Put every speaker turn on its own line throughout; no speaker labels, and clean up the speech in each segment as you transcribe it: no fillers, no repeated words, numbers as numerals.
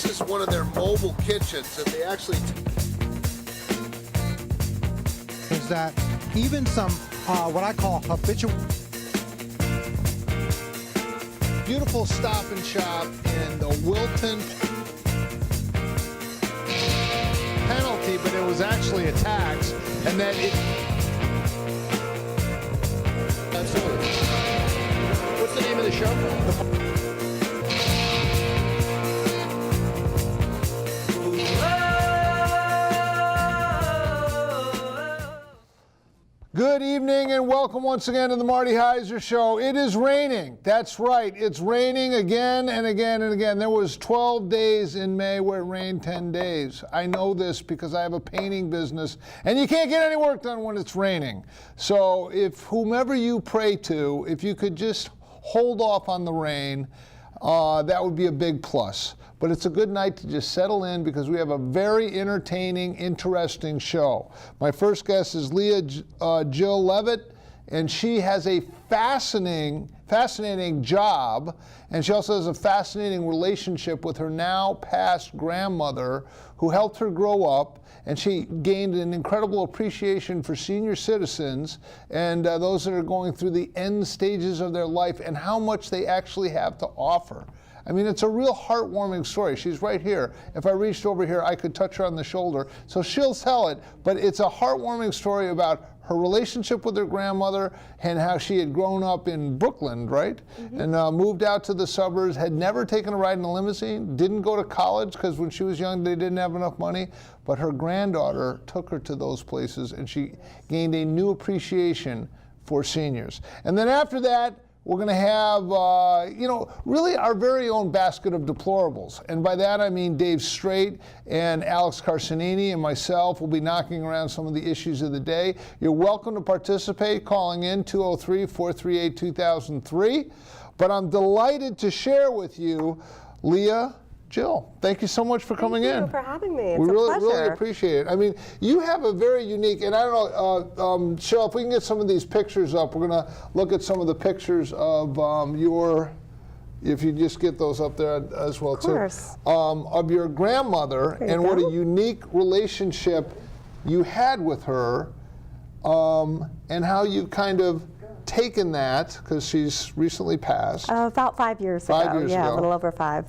this is one of their mobile kitchens that they actually
is that even some what I call habitual
beautiful Stop and Shop in the Wilton penalty, but it was actually a tax, and that it. Absolutely. What's the name of the show? Good evening and welcome once again to the Marty Heiser Show. It is raining. That's right. It's raining again and again and again. There was 12 days in May where it rained 10 days. I know this because I have a painting business and you can't get any work done when it's raining. So if whomever you pray to, if you could just hold off on the rain, that would be a big plus. But it's a good night to just settle in because we have a very entertaining, interesting show. My first guest is Leah Jill Levitt, and she has a fascinating job, and she also has a fascinating relationship with her now passed grandmother who helped her grow up, and she gained an incredible appreciation for senior citizens and those that are going through the end stages of their life and how much they actually have to offer. I mean, it's a real heartwarming story. She's right here. If I reached over here, I could touch her on the shoulder. So she'll tell it, but it's a heartwarming story about her relationship with her grandmother and how she had grown up in Brooklyn, right? Mm-hmm. And moved out to the suburbs, had never taken a ride in a limousine, didn't go to college because when she was young, they didn't have enough money. But her granddaughter took her to those places and she gained a new appreciation for seniors. And then after that, we're going to have, really our very own basket of deplorables. And by that I mean Dave Straight and Alex Carcinini and myself will be knocking around some of the issues of the day. You're welcome to participate, calling in 203-438-2003. But I'm delighted to share with you Leah Jill. Thank you so much for coming in.
Thank you for having me. It's
we
a pleasure.
really appreciate it. I mean, you have a very unique, and I don't know, Cheryl, if we can get some of these pictures up, we're going to look at some of the pictures of if you just get those up there as well, too, of your grandmother and what a unique relationship you had with her and how you kind of taken that, because she's recently passed.
About 5 years ago.
5 years ago.
A little over 5.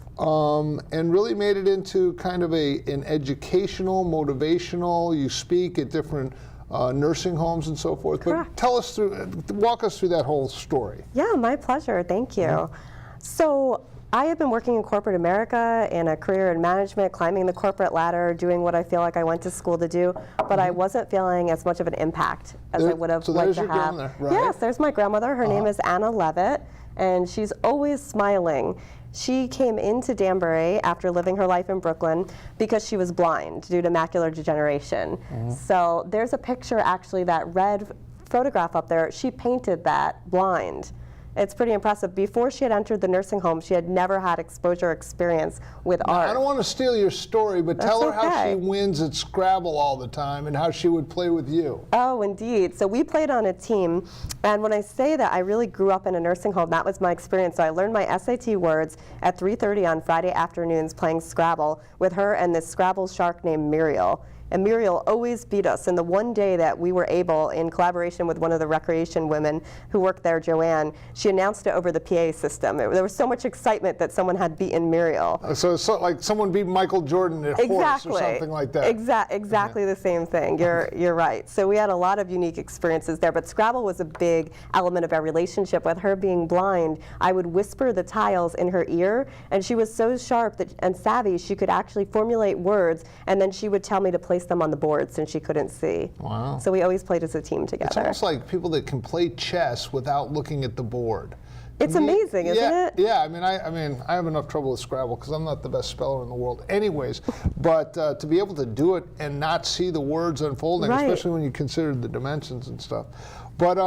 And really made it into kind of an educational, motivational, you speak at different nursing homes and so forth.
Correct.
But walk us through that whole story.
Yeah, my pleasure. Thank you. Mm-hmm. So I have been working in corporate America in a career in management, climbing the corporate ladder, doing what I feel like I went to school to do, but I wasn't feeling as much of an impact as I would have liked to have.
Grandmother, right?
Yes, there's my grandmother. Her name is Anna Levitt, and she's always smiling. She came into Danbury after living her life in Brooklyn because she was blind due to macular degeneration. Mm-hmm. So there's a picture, actually, that red photograph up there. She painted that blind. It's pretty impressive. Before she had entered the nursing home, she had never had exposure experience with art.
I don't want to steal your story, but tell her how she wins at Scrabble all the time and how she would play with you.
Oh, indeed. So we played on a team, and when I say that I really grew up in a nursing home, that was my experience. So I learned my SAT words at 3:30 on Friday afternoons playing Scrabble with her and this Scrabble shark named Muriel. And Muriel always beat us. And the one day that we were able, in collaboration with one of the recreation women who worked there, Joanne, she announced it over the PA system. There was so much excitement that someone had beaten Muriel.
So like someone beat Michael Jordan at horse or something like that.
Exactly the same thing. You're right. So we had a lot of unique experiences there. But Scrabble was a big element of our relationship. With her being blind, I would whisper the tiles in her ear, and she was so sharp and savvy, she could actually formulate words, and then she would tell me to place them on the board since she couldn't see.
Wow.
So we always played as a team together.
It's almost like people that can play chess without looking at the board.
It's amazing, isn't it?
Yeah, I mean, I have enough trouble with Scrabble because I'm not the best speller in the world anyways, but to be able to do it and not see the words unfolding, especially when you consider the dimensions and stuff. But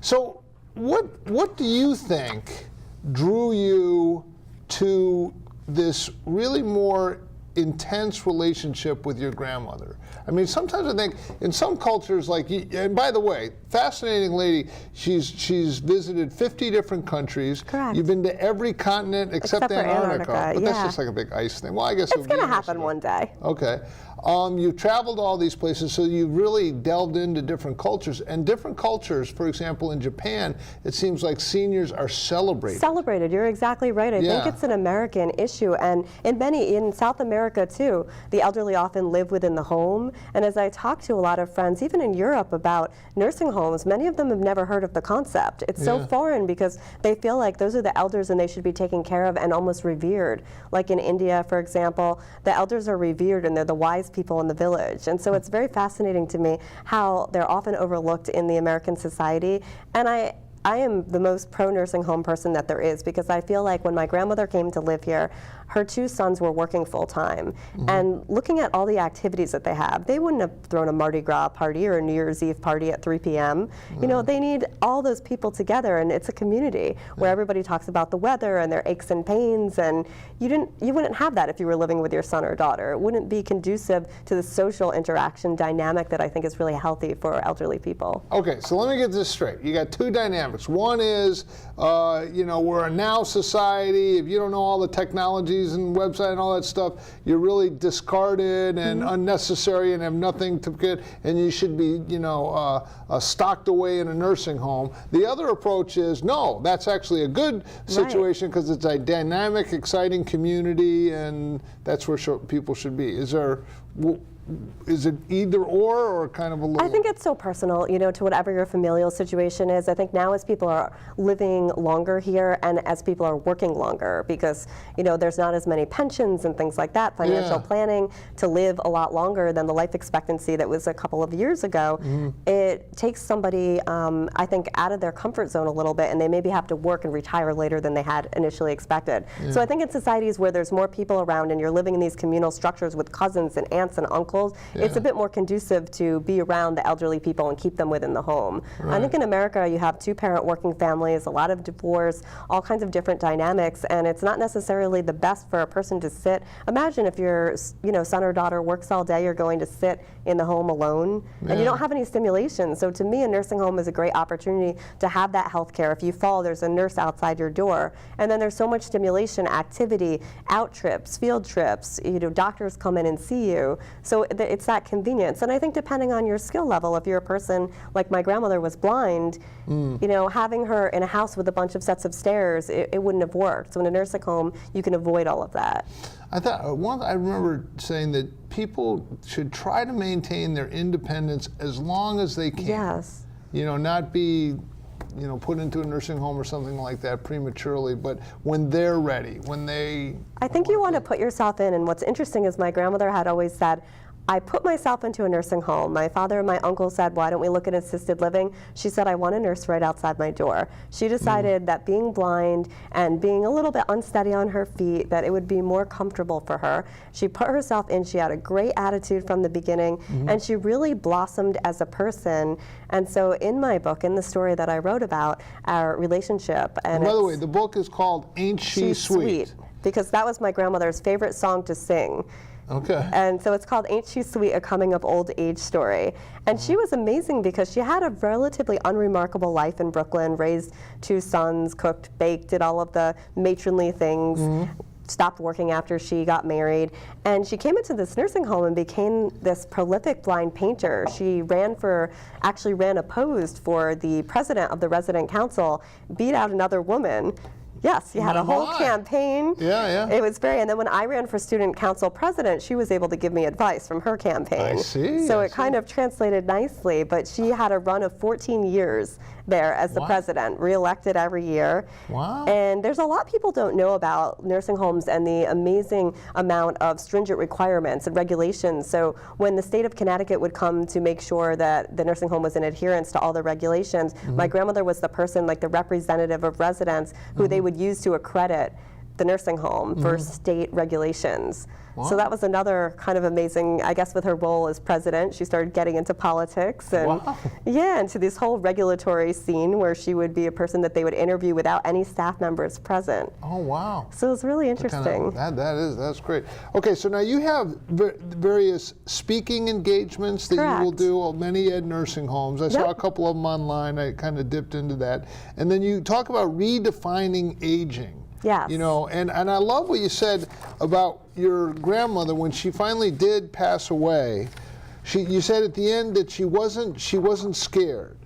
so what do you think drew you to this really more intense relationship with your grandmother? I mean, sometimes I think in some cultures, like, and by the way, fascinating lady, she's visited 50 different countries.
Correct.
You've been to every continent except
for
Antarctica. But
yeah.
that's just like a big ice thing. Well, I guess
It's going to happen one day.
Okay. You've traveled to all these places, so you've really delved into different cultures. And different cultures, for example, in Japan, it seems like seniors are celebrated.
Celebrated, you're exactly right. I think it's an American issue. And in South America too, the elderly often live within the home. And as I talk to a lot of friends, even in Europe, about nursing homes, many of them have never heard of the concept. It's so foreign because they feel like those are the elders and they should be taken care of and almost revered. Like in India, for example, the elders are revered and they're the wise people in the village. And so it's very fascinating to me how they're often overlooked in the American society. And I am the most pro-nursing home person that there is, because I feel like when my grandmother came to live here, her 2 sons were working full-time. And looking at all the activities that they have, they wouldn't have thrown a Mardi Gras party or a New Year's Eve party at 3 p.m. You know, they need all those people together, and it's a community where everybody talks about the weather and their aches and pains, and you wouldn't have that if you were living with your son or daughter. It wouldn't be conducive to the social interaction dynamic that I think is really healthy for elderly people.
Okay, so let me get this straight. You got 2 dynamics. One is, you know, we're a now society. If you don't know all the technologies and website and all that stuff, you're really discarded and unnecessary and have nothing to get, and you should be, you know, stocked away in a nursing home. The other approach is, no, that's actually a good situation because it's a dynamic, exciting community, and that's where people should be. Is it either or kind of a little?
I think it's so personal, you know, to whatever your familial situation is. I think now as people are living longer here and as people are working longer, because, you know, there's not as many pensions and things like that, financial planning to live a lot longer than the life expectancy that was a couple of years ago, it takes somebody, I think, out of their comfort zone a little bit, and they maybe have to work and retire later than they had initially expected. So I think in societies where there's more people around and you're living in these communal structures with cousins and aunts and uncles, it's a bit more conducive to be around the elderly people and keep them within the home. I think in America you have 2-parent working families, a lot of divorce, all kinds of different dynamics, and it's not necessarily the best for a person to sit. Imagine if your son or daughter works all day, you're going to sit in the home alone, and you don't have any stimulation. So to me, a nursing home is a great opportunity to have that health care. If you fall, there's a nurse outside your door, and then there's so much stimulation, activity, out trips, field trips, you know, doctors come in and see you. So it's that convenience. And I think depending on your skill level, if you're a person like my grandmother was blind, you know, having her in a house with a bunch of sets of stairs, it wouldn't have worked. So in a nursing home, you can avoid all of that.
I remember saying that people should try to maintain their independence as long as they can.
Yes.
You know, not be, you know, put into a nursing home or something like that prematurely, but when they're ready, when they...
I think you want to put yourself in, and what's interesting is my grandmother had always said, I put myself into a nursing home. My father and my uncle said, why don't we look at assisted living? She said, I want a nurse right outside my door. She decided that being blind and being a little bit unsteady on her feet, that it would be more comfortable for her. She put herself in. She had a great attitude from the beginning, and she really blossomed as a person. And so in my book, in the story that I wrote about our relationship. And
by the way, the book is called Ain't She Sweet?
Because that was my grandmother's favorite song to sing.
Okay.
And so it's called Ain't She Sweet, a coming of old age story. And she was amazing because she had a relatively unremarkable life in Brooklyn, raised 2 sons, cooked, baked, did all of the matronly things, stopped working after she got married. And she came into this nursing home and became this prolific blind painter. She actually ran opposed for the president of the resident council, beat out another woman. Yes, you had a whole campaign.
Yeah.
It was and then when I ran for student council president, she was able to give me advice from her campaign.
I see.
So it kind of translated nicely, but she had a run of 14 years there as the president, re-elected every year.
Wow.
And there's a lot people don't know about nursing homes and the amazing amount of stringent requirements and regulations. So when the state of Connecticut would come to make sure that the nursing home was in adherence to all the regulations, my grandmother was the person, like the representative of residents, who they would use to accredit the nursing home for state regulations. So that was another kind of amazing, I guess with her role as president, she started getting into politics and yeah, into this whole regulatory scene where she would be a person that they would interview without any staff members present.
Oh, wow.
So it was really interesting.
That's great. Okay, so now you have various speaking engagements that you will do, many at nursing homes. I saw a couple of them online. I kind of dipped into that. And then you talk about redefining aging.
Yes.
You know, and I love what you said about your grandmother when she finally did pass away. You said at the end that she wasn't scared.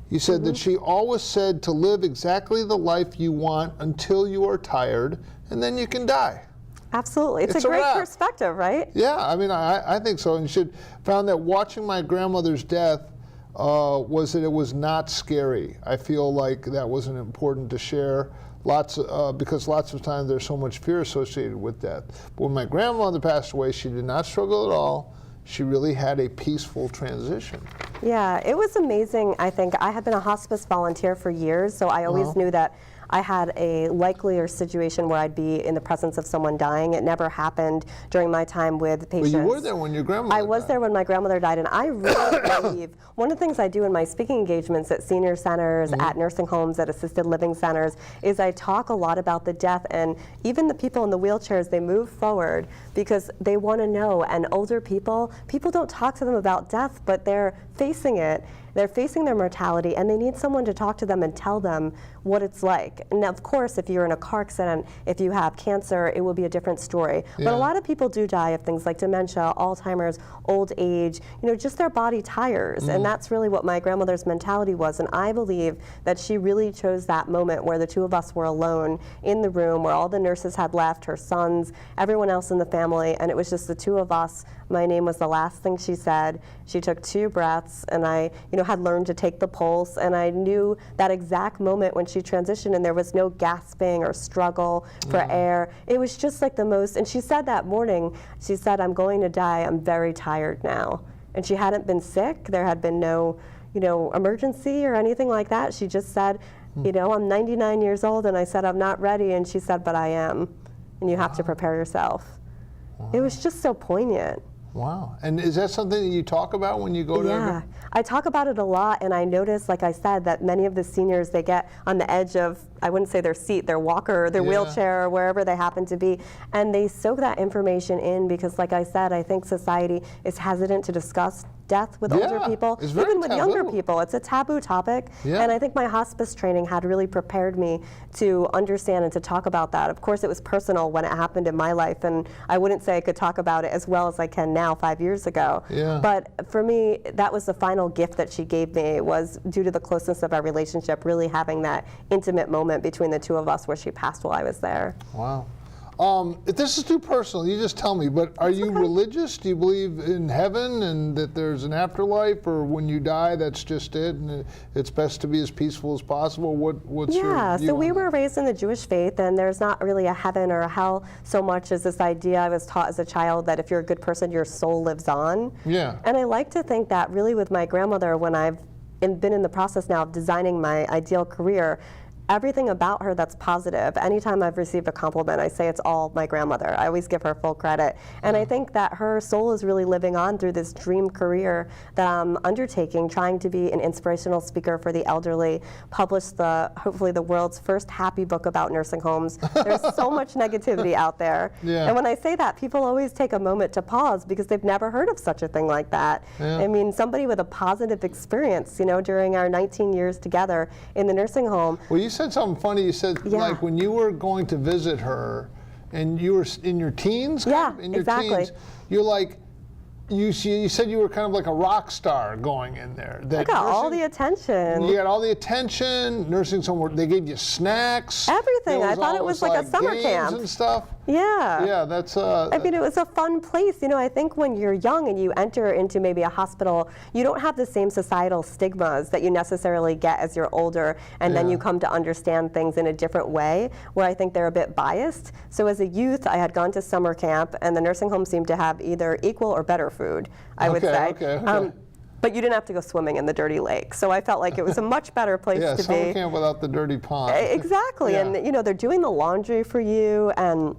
You said that she always said to live exactly the life you want until you are tired, and then you can die.
Absolutely. It's a great perspective, right?
Yeah, I mean, I think so. And she found that watching my grandmother's death was that it was not scary. I feel like that was important to share. Because lots of times there's so much fear associated with death. But when my grandmother passed away, she did not struggle at all. She really had a peaceful transition.
Yeah, it was amazing. I think I had been a hospice volunteer for years, so I always knew that I had a likelier situation where I'd be in the presence of someone dying. It never happened during my time with patients.
But you were there when your grandmother died.
I was there when my grandmother died, and I really believe one of the things I do in my speaking engagements at senior centers, at nursing homes, at assisted living centers, is I talk a lot about the death, and even the people in the wheelchairs, they move forward because they want to know. And older people don't talk to them about death, but they're facing it. They're facing their mortality, and they need someone to talk to them and tell them what it's like. And of course, if you're in a car accident, if you have cancer, it will be a different story. But a lot of people do die of things like dementia, Alzheimer's, old age, you know, just their body tires. And that's really what my grandmother's mentality was. And I believe that she really chose that moment where the two of us were alone in the room, where all the nurses had left, her sons, everyone else in the family, and it was just the two of us. My name was the last thing she said. She took 2 breaths, and I, had learned to take the pulse, and I knew that exact moment when she transitioned, and there was no gasping or struggle for air. It was just like the most, and she said that morning, she said, "I'm going to die, I'm very tired now." And she hadn't been sick, there had been no, emergency or anything like that. She just said, "I'm 99 years old," and I said, "I'm not ready," and she said, "But I am, and you have to prepare yourself." It was just so poignant.
Wow. And is that something that you talk about when you go to?
Yeah, I talk about it a lot, and I notice, like I said, that many of the seniors, they get on the edge of, I wouldn't say their seat, their walker, their wheelchair, or wherever they happen to be, and they soak that information in because, like I said, I think society is hesitant to discuss death with older people, even with younger people. It's a taboo topic, and I think my hospice training had really prepared me to understand and to talk about that. Of course, it was personal when it happened in my life, and I wouldn't say I could talk about it as well as I can now 5 years ago. But for me, that was the final gift that she gave me, was due to the closeness of our relationship, really having that intimate moment between the two of us where she passed while I was there.
Wow. If this is too personal, you just tell me, but are you religious? Do you believe in heaven and that there's an afterlife, or when you die, that's just it, and it's best to be as peaceful as possible? What's your view
so we
on
were
that?
raised in the Jewish faith, and there's not really a heaven or a hell so much as this idea I was taught as a child that if you're a good person, your soul lives on. And I like to think that really with my grandmother, when I've been in the process now of designing my ideal career, everything about her that's positive. Anytime I've received a compliment, I say it's all my grandmother. I always give her full credit. And I think that her soul is really living on through this dream career that I'm undertaking, trying to be an inspirational speaker for the elderly, publish hopefully the world's first happy book about nursing homes. There's so much negativity out there. And when I say that, people always take a moment to pause because they've never heard of such a thing like that. I mean, somebody with a positive experience, during our 19 years together in the nursing home.
Well, you said something funny. You said, like, when you were going to visit her and you were in your teens? In your teens, you're like, you said you were kind of like a rock star going in there.
I got all the attention.
You got all the attention. Nursing somewhere, they gave you snacks.
Everything. I thought it was like a summer camp
and stuff.
Yeah,
that's.
I mean, it was a fun place. I think when you're young and you enter into maybe a hospital, you don't have the same societal stigmas that you necessarily get as you're older, and then you come to understand things in a different way, where I think they're a bit biased. So as a youth, I had gone to summer camp, and the nursing home seemed to have either equal or better food, I would say. But you didn't have to go swimming in the dirty lake. So I felt like it was a much better place
Yeah,
to
summer
be.
camp without the dirty pond.
Exactly.
Yeah.
And, you know, they're doing the laundry for you. And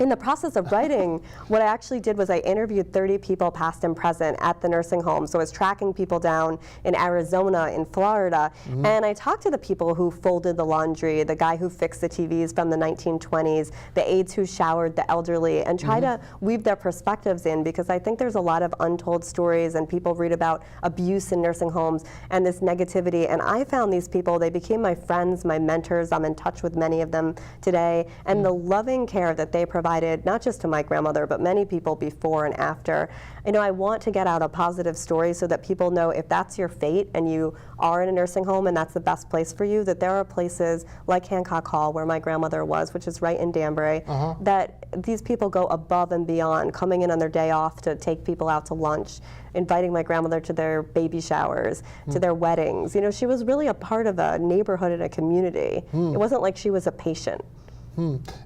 in the process of writing, what I actually did was I interviewed 30 people past and present at the nursing home. So I was tracking people down in Arizona, in Florida, and I talked to the people who folded the laundry, the guy who fixed the TVs from the 1920s, the aides who showered the elderly, and try to weave their perspectives in, because I think there's a lot of untold stories, and people read about abuse in nursing homes and this negativity. And I found these people, they became my friends, my mentors. I'm in touch with many of them today, and the loving care that they provided, not just to my grandmother, but many people before and after. You know, I want to get out a positive story so that people know if that's your fate and you are in a nursing home and that's the best place for you, that there are places like Hancock Hall, where my grandmother was, which is right in Danbury, that these people go above and beyond, coming in on their day off to take people out to lunch, inviting my grandmother to their baby showers, to their weddings. You know, she was really a part of a neighborhood and a community. It wasn't like she was a patient.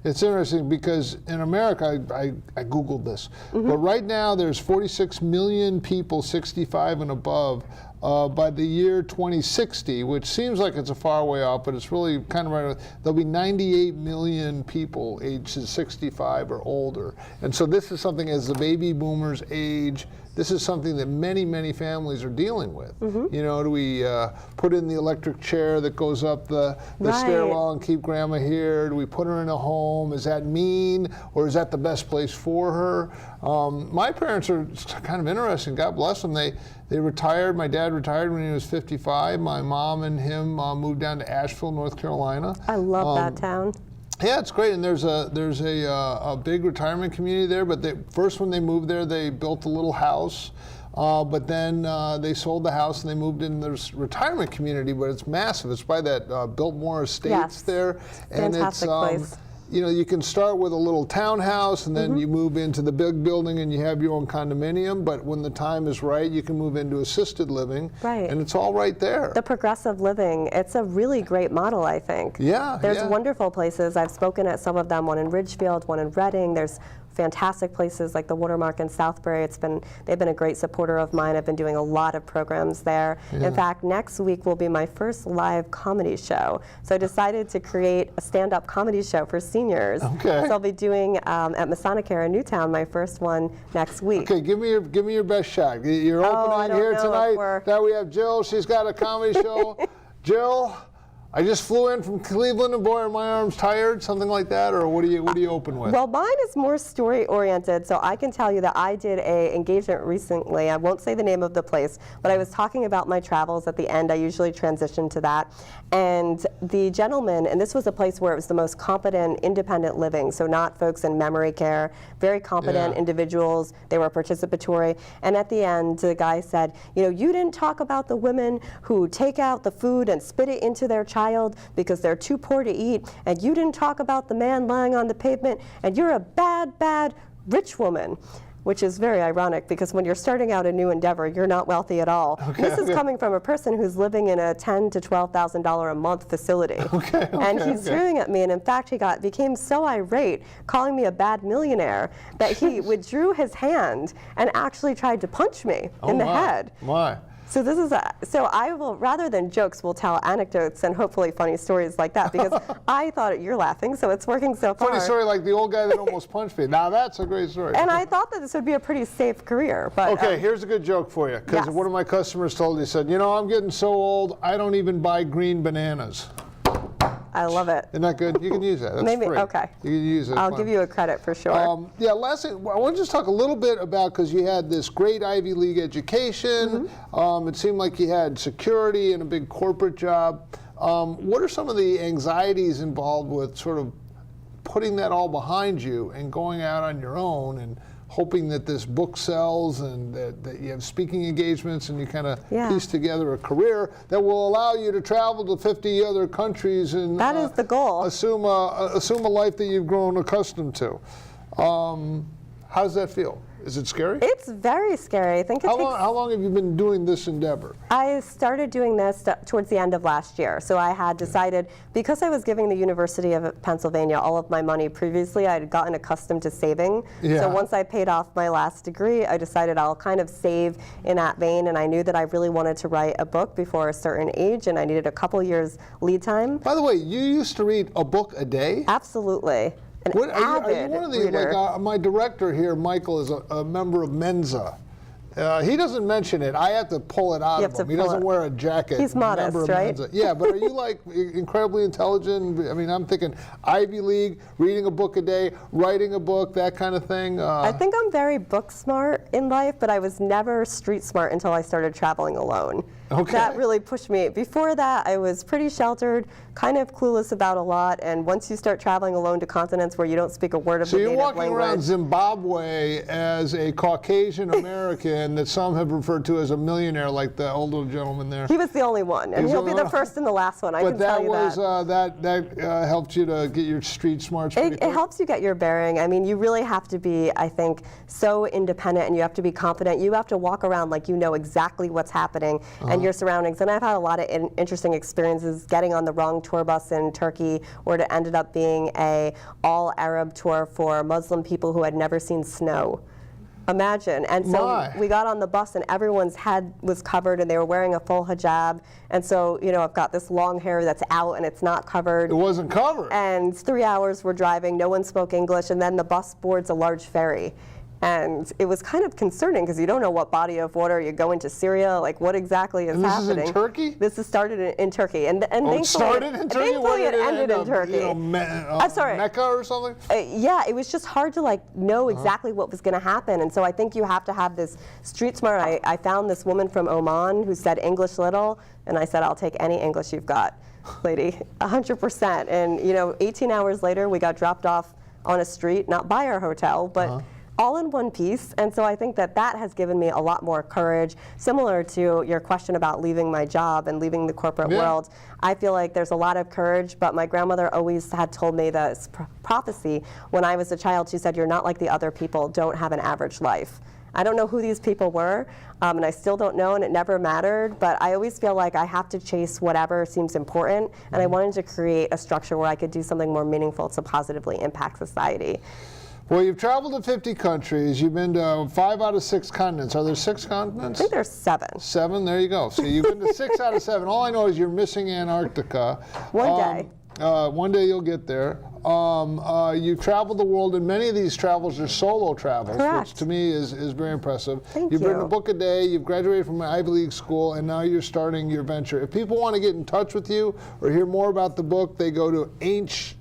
It's interesting because in America, I Googled this, but right now there's 46 million people 65 and above. By the year 2060, which seems like it's a far way off, but it's really kind of right. There'll be 98 million people aged 65 or older. And so this is something, as the baby boomers age, this is something that many, many families are dealing with. You know, do we put in the electric chair that goes up the stairwell and keep grandma here? Do we put her in a home? Is that mean, or is that the best place for her? My parents are kind of interesting. God bless them. They retired. My dad retired when he was 55. My mom and him moved down to Asheville, North Carolina.
I love that town.
Yeah, it's great, and there's a big retirement community there. But first, when they moved there, they built a little house. But then they sold the house and they moved in this retirement community. But it's massive. It's by that Biltmore Estates there, and
Fantastic place.
You know, you can start with a little townhouse, and then you move into the big building and you have your own condominium. But when the time is right, you can move into assisted living. Right. And it's all right there.
The progressive living, it's a really great model, I think.
Yeah.
There's wonderful places. I've spoken at some of them, one in Ridgefield, one in Reading. There's fantastic places like the Watermark in Southbury. They've been a great supporter of mine. I've been doing a lot of programs there. In fact, next week will be my first live comedy show. So I decided to create a stand-up comedy show for seniors. Okay. So I'll be doing at Masonic in Newtown, my first one next week.
Okay, give me your best shot. You're opening here tonight. Now we have Jill. She's got a comedy show. Jill, I just flew in from Cleveland, and boy, are my arms tired, something like that, or what do you open with?
Well, mine is more story-oriented, so I can tell you that I did an engagement recently. I won't say the name of the place, but I was talking about my travels at the end. I usually transition to that. And the gentleman, and this was a place where it was the most competent, independent living, so not folks in memory care, very competent individuals. They were participatory. And at the end, the guy said, you know, you didn't talk about the women who take out the food and spit it into their child because they're too poor to eat, and you didn't talk about the man lying on the pavement, and you're a bad, bad rich woman. Which is very ironic, because when you're starting out a new endeavor, you're not wealthy at all. This is coming from a person who's living in a $10,000 to $12,000 a month facility. And he's screaming at me, and in fact, he became so irate, calling me a bad millionaire, that he withdrew his hand and actually tried to punch me in the head. So this is so I will, rather than jokes, will tell anecdotes and hopefully funny stories like that, because I thought you're laughing, so it's working so far.
Funny story like the old guy that almost punched me. Now that's a great story.
And I thought that this would be a pretty safe career. But
okay, here's a good joke for you, because one of my customers told me, he said, you know, I'm getting so old, I don't even buy green bananas.
I love it.
Isn't that good? You can use that. That's
Maybe,
free.
okay.
You can use it.
I'll give you a credit for sure.
Yeah, lastly, I want to just talk a little bit about, because you had this great Ivy League education. It seemed like you had security and a big corporate job. What are some of the anxieties involved with sort of putting that all behind you and going out on your own and hoping that this book sells and that you have speaking engagements and you kind of piece together a career that will allow you to travel to 50 other countries and
that is the goal.
Assume a life that you've grown accustomed to. How does that feel? Is it scary?
It's very scary. I think it takes.
How long have you been doing this endeavor?
I started doing this towards the end of last year. So I had decided, because I was giving the University of Pennsylvania all of my money previously, I had gotten accustomed to saving.
Yeah.
So once I paid off my last degree, I decided I'll kind of save in that vein. And I knew that I really wanted to write a book before a certain age, and I needed a couple years lead time.
By the way, you used to read a book a day?
Absolutely. An
Are you
avid
one of the,
reader.
my director here, Michael, is a member of Mensa. He doesn't mention it. I have to pull it out
You
of
have to
him. He
pull
doesn't
it.
wear a jacket.
He's modest,
Member of
right?
Mensa. Yeah, but are you like incredibly intelligent? I mean, I'm thinking Ivy League, reading a book a day, writing a book, that kind of thing.
I think I'm very book smart in life, but I was never street smart until I started traveling alone.
Okay.
That really pushed me. Before that, I was pretty sheltered, kind of clueless about a lot, and once you start traveling alone to continents where you don't speak a word of
So
the
you're
native
walking
language.
around Zimbabwe as a Caucasian American that some have referred to as a millionaire, like the older gentleman there.
He was the only one, and
He's
he'll
the
be
only
the
one.
first and the last one, I
But
can
that
tell you
was
that.
that helped you to get your street smarts pretty
It
quick?
helps you get your bearing. I mean, you really have to be, I think, so independent, and you have to be confident. You have to walk around like you know exactly what's happening and your surroundings. And I've had a lot of interesting experiences getting on the wrong tour bus in Turkey, where it ended up being a all-Arab tour for Muslim people who had never seen snow. Imagine. And so we got on the bus and everyone's head was covered and they were wearing a full hijab. And so, you know, I've got this long hair that's out and it's not covered.
It wasn't covered.
And 3 hours we're driving, no one spoke English, and then the bus boards a large ferry. And it was kind of concerning because you don't know what body of water you go into Syria, like what exactly is
And this
happening.
is in Turkey?
This is started in Turkey. And
It
thankfully,
started in Turkey?
thankfully it ended in Turkey.
You know,
I'm sorry.
Mecca or something?
Yeah, it was just hard to like know exactly what was going to happen. And so I think you have to have this street smart. I found this woman from Oman who said English little, and I said, I'll take any English you've got, lady, 100%. And you know, 18 hours later, we got dropped off on a street, not by our hotel, but all in one piece. And so I think that that has given me a lot more courage. Similar to your question about leaving my job and leaving the corporate world, I feel like there's a lot of courage, but my grandmother always had told me this prophecy when I was a child. She said, you're not like the other people, don't have an average life. I don't know who these people were, and I still don't know, and it never mattered, but I always feel like I have to chase whatever seems important, and I wanted to create a structure where I could do something more meaningful to positively impact society.
Well, you've traveled to 50 countries. You've been to 5 out of 6 continents. Are there 6 continents?
I think there's 7.
7, there you go. So you've been to 6 out of 7. All I know is you're missing Antarctica.
One day.
One day you'll get there. You've traveled the world, and many of these travels are solo travels,
Correct.
which to me is very impressive.
Thank
You've
you.
written a book a day, you've graduated from an Ivy League school, and now you're starting your venture. If people want to get in touch with you or hear more about the book, they go to
.net.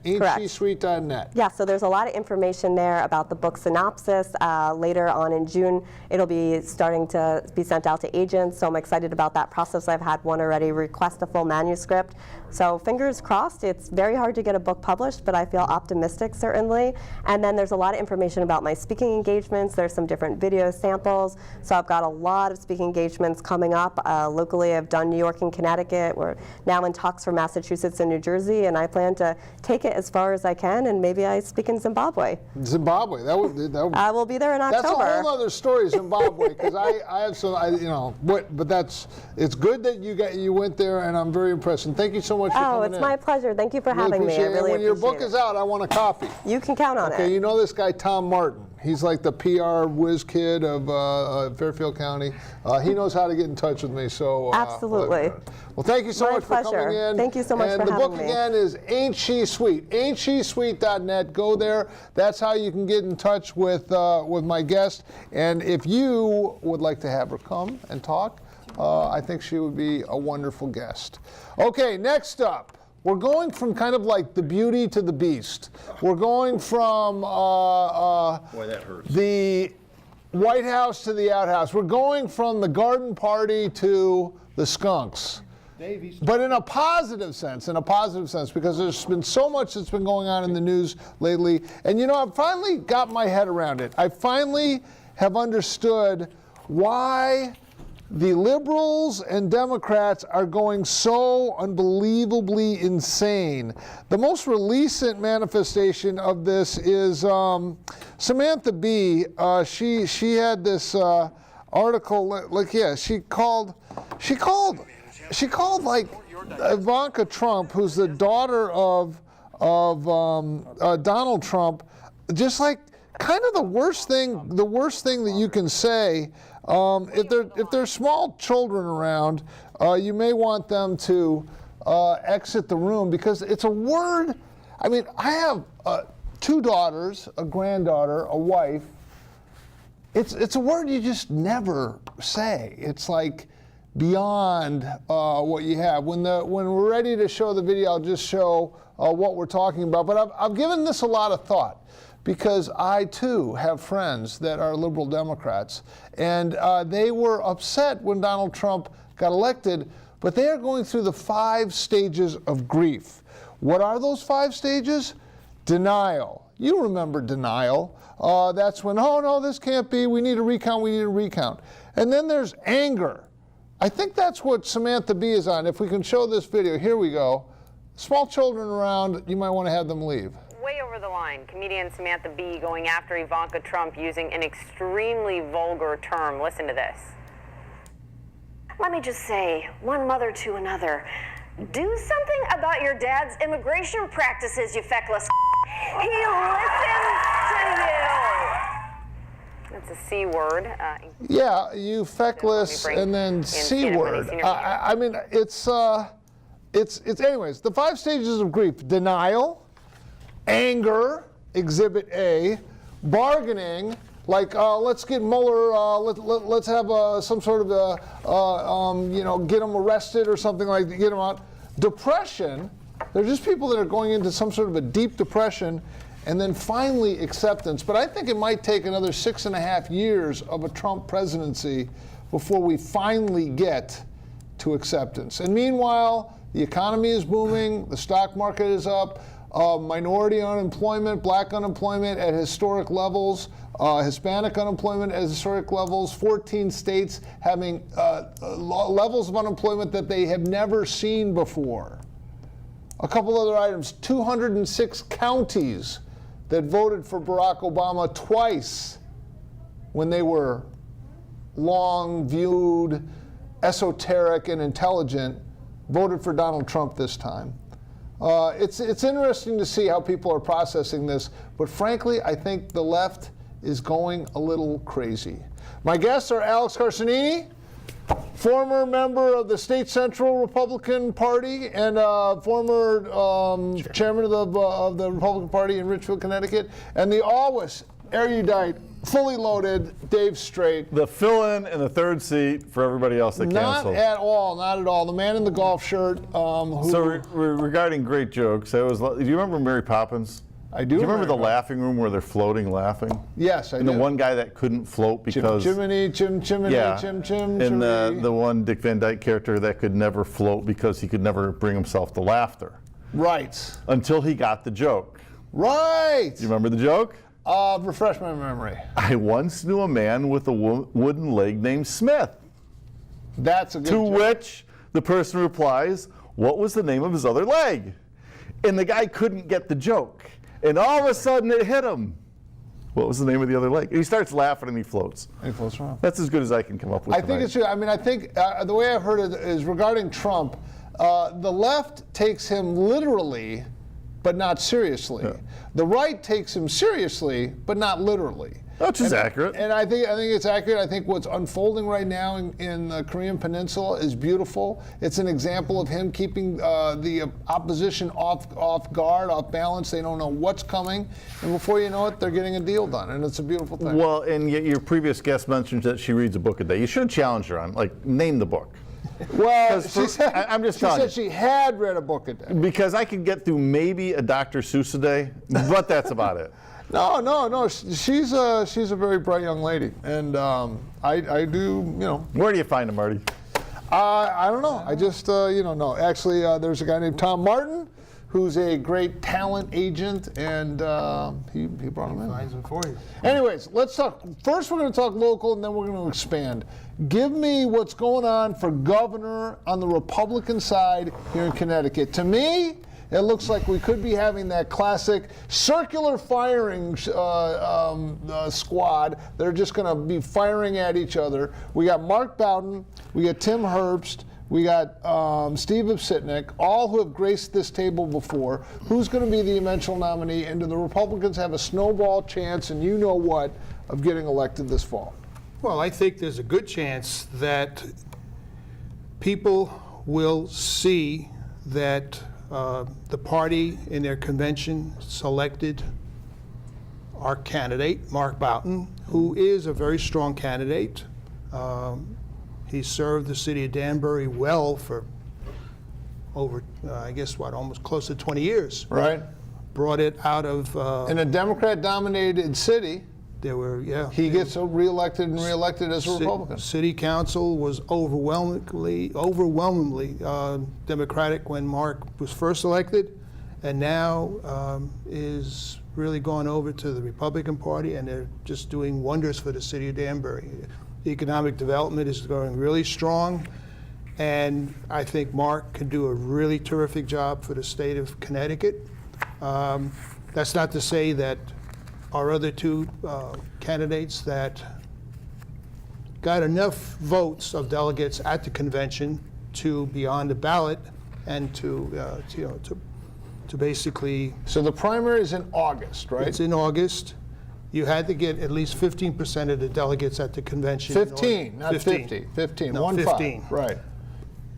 ain'tsheSweet.net.
Yeah, so there's a lot of information there about the book synopsis. Later on in June, it'll be starting to be sent out to agents, so I'm excited about that process. I've had one already request a full manuscript. So fingers crossed. It's very hard to get a book published, but I feel optimistic, certainly. And then there's a lot of information about my speaking engagements. There's some different video samples. So I've got a lot of speaking engagements coming up. Locally, I've done New York and Connecticut. We're now in talks for Massachusetts and New Jersey, and I plan to take it as far as I can, and maybe I speak in Zimbabwe.
Zimbabwe, that would
I will be there in
That's
October.
a whole other story, Zimbabwe, because I have some, but it's good that you went there, and I'm very impressed. And thank you so much for coming in.
It's my pleasure. Thank you for having me. I
appreciate it.
really
And when your book
appreciate
is out, I want a copy.
You can count on
Okay,
it.
you know this guy, Tom Martin. He's like the PR whiz kid of Fairfield County. He knows how to get in touch with me. So
Absolutely.
Well, thank you so
My
much for
pleasure.
coming in.
Thank you so much
and
for
the
having
book
me.
again is Ain't She Sweet? ain'tsheSweet.net. Go there. That's how you can get in touch with my guest. And if you would like to have her come and talk, I think she would be a wonderful guest. Okay, next up. We're going from kind of like the beauty to the beast. We're going from
Boy, that hurts.
the White House to the outhouse. We're going from the garden party to the skunks. But in a positive sense, because there's been so much that's been going on in the news lately. And you know, I've finally got my head around it. I finally have understood why the liberals and Democrats are going so unbelievably insane. The most recent manifestation of this is Samantha Bee. She had this article. Like, yeah, she called like Ivanka Trump, who's the daughter of Donald Trump, just like kind of the worst thing that you can say. If there's small children around, you may want them to exit the room, because it's a word. I mean, I have 2 daughters, a granddaughter, a wife. It's a word you just never say. It's like beyond what you have. When we're ready to show the video, I'll just show what we're talking about. But I've given this a lot of thought, because I too have friends that are liberal Democrats, and they were upset when Donald Trump got elected, but they are going through the 5 stages of grief. What are those 5 stages? Denial. You remember denial. That's when, oh no, this can't be, we need a recount, And then there's anger. I think that's what Samantha Bee is on. If we can show this video, here we go. Small children around, you might want to have them leave.
Way over the line, comedian Samantha Bee going after Ivanka Trump using an extremely vulgar term. Listen to this. Let me just say, one mother to another, do something about your dad's immigration practices, you feckless. He listens to you. That's a C word.
Yeah, you feckless, and then C word. I mean, it's anyways, the 5 stages of grief: denial, anger, Exhibit A, bargaining, like let's get Mueller, let's have some sort of get him arrested or something like that, get him out. Depression, they're just people that are going into some sort of a deep depression, and then finally acceptance. But I think it might take another 6.5 years of a Trump presidency before we finally get to acceptance. And meanwhile, the economy is booming, the stock market is up, minority unemployment, black unemployment at historic levels, Hispanic unemployment at historic levels, 14 states having levels of unemployment that they have never seen before. A couple other items: 206 counties that voted for Barack Obama twice when they were long-viewed, esoteric, and intelligent, voted for Donald Trump this time. It's interesting to see how people are processing this, but frankly, I think the left is going a little crazy. My guests are Alex Carcinini, former member of the State Central Republican Party and former chairman of the Republican Party in Richfield, Connecticut, and the always erudite, fully loaded Dave Straight.
The fill-in in the 3rd seat for everybody else that canceled.
Not at all. The man in the golf shirt.
Regarding great jokes, do you remember Mary Poppins?
I do.
Do you remember the laughing room where they're floating laughing?
Yes, I do.
And the one guy that couldn't float because...
Chimney,
and the one Dick Van Dyke character that could never float because he could never bring himself to laughter.
Right.
Until he got the joke.
Right.
You remember the joke?
Refresh my memory.
I once knew a man with a wooden leg named Smith.
That's a good
To
joke.
which the person replies, what was the name of his other leg? And the guy couldn't get the joke. And all of a sudden it hit him. What was the name of the other leg? And he starts laughing and he floats.
He floats around.
That's as good as I can come up with.
I think it's true. I mean, I think the way I've heard it is regarding Trump, the left takes him literally, but not seriously.
Yeah.
The right takes him seriously, but not literally.
Which is accurate.
And I think it's accurate. I think what's unfolding right now in the Korean Peninsula is beautiful. It's an example of him keeping the opposition off guard, off balance. They don't know what's coming, and before you know it, they're getting a deal done, and it's a beautiful thing.
Well, and your previous guest mentioned that she reads a book a day. You should challenge her on, like, name the book.
Well,
she
said she had read a book a day.
Because I could get through maybe a Dr. Seuss a day, but that's about it.
No. She's a very bright young lady, and I do,
Where do you find them, Marty?
I don't know. I just, no. Actually, there's a guy named Tom Martin who's a great talent agent, and he brought him in.
Finds them for you.
Anyways, let's talk. First, we're going to talk local, and then we're going to expand. Give me what's going on for governor on the Republican side here in Connecticut. To me, it looks like we could be having that classic circular firing squad. They're just going to be firing at each other. We got Mark Bowden, we got Tim Herbst, we got Steve Obsitnik, all who have graced this table before. Who's going to be the eventual nominee? And do the Republicans have a snowball chance, and you know what, of getting elected this fall?
Well, I think there's a good chance that people will see that the party in their convention selected our candidate, Mark Bowden, who is a very strong candidate. He served the city of Danbury well for over, I guess, almost close to 20 years.
Right.
Brought it out of...
In a Democrat-dominated city,
there were, yeah.
he gets reelected and reelected as a Republican.
City council was overwhelmingly Democratic when Mark was first elected, and now is really gone over to the Republican Party, and they're just doing wonders for the city of Danbury. Economic development is going really strong, and I think Mark can do a really terrific job for the state of Connecticut. That's not to say that our other two candidates that got enough votes of delegates at the convention to be on the ballot and to basically.
So the primary is in August, right?
It's in August. You had to get at least 15% of the delegates at the convention.
15, not 50. 15,
No,
15. Right.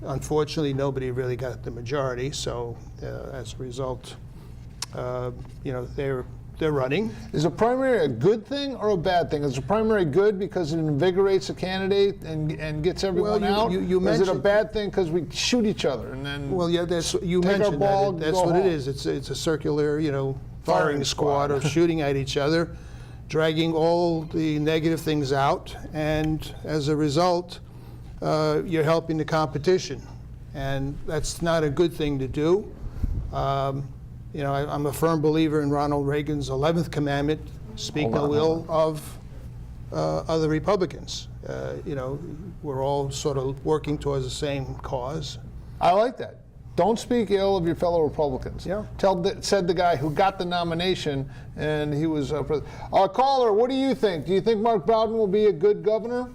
Unfortunately, nobody really got the majority, so as a result, they're running.
Is a primary a good thing or a bad thing? Is a primary good because it invigorates a candidate and gets everyone out?
you
Or is it a
mentioned-
bad thing because we shoot each other and then?
Well, yeah, you
take our
mentioned
ball,
that. That's
go
what
home.
it is. It's a circular,
Firing
firing squad
squad.
of shooting at each other, dragging all the negative things out, and as a result, you're helping the competition, and that's not a good thing to do. I'm a firm believer in Ronald Reagan's 11th commandment: speak no ill of other Republicans. We're all sort of working towards the same cause.
I like that. Don't speak ill of your fellow Republicans.
Yeah.
Said the guy who got the nomination, and he was caller. What do you think? Do you think Mark Bowden will be a good governor?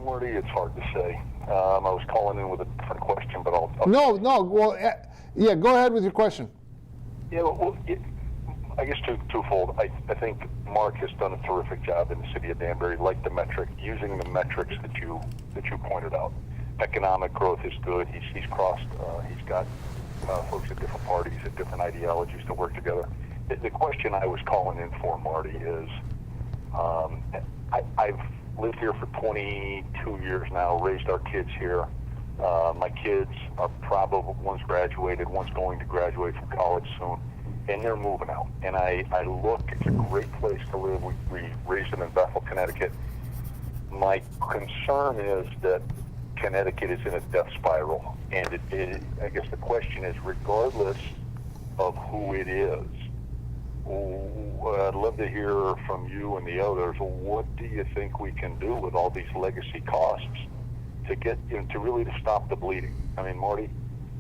Marty, it's hard to say. I was calling in with a different question, but I'll
No. Well, yeah. Go ahead with your question.
Yeah, I guess twofold. I think Mark has done a terrific job in the city of Danbury, like the metric, using the metrics that you pointed out. Economic growth is good. He's crossed. He's got folks at different parties, at different ideologies to work together. The question I was calling in for, Marty, is I've lived here for 22 years now, raised our kids here. My kids are probably, one's graduated, one's going to graduate from college soon, and they're moving out. And I look, it's a great place to live. We raised them in Bethel, Connecticut. My concern is that Connecticut is in a death spiral. And I guess the question is, regardless of who it is, I'd love to hear from you and the others, what do you think we can do with all these legacy costs to get, to stop the bleeding? I mean, Marty,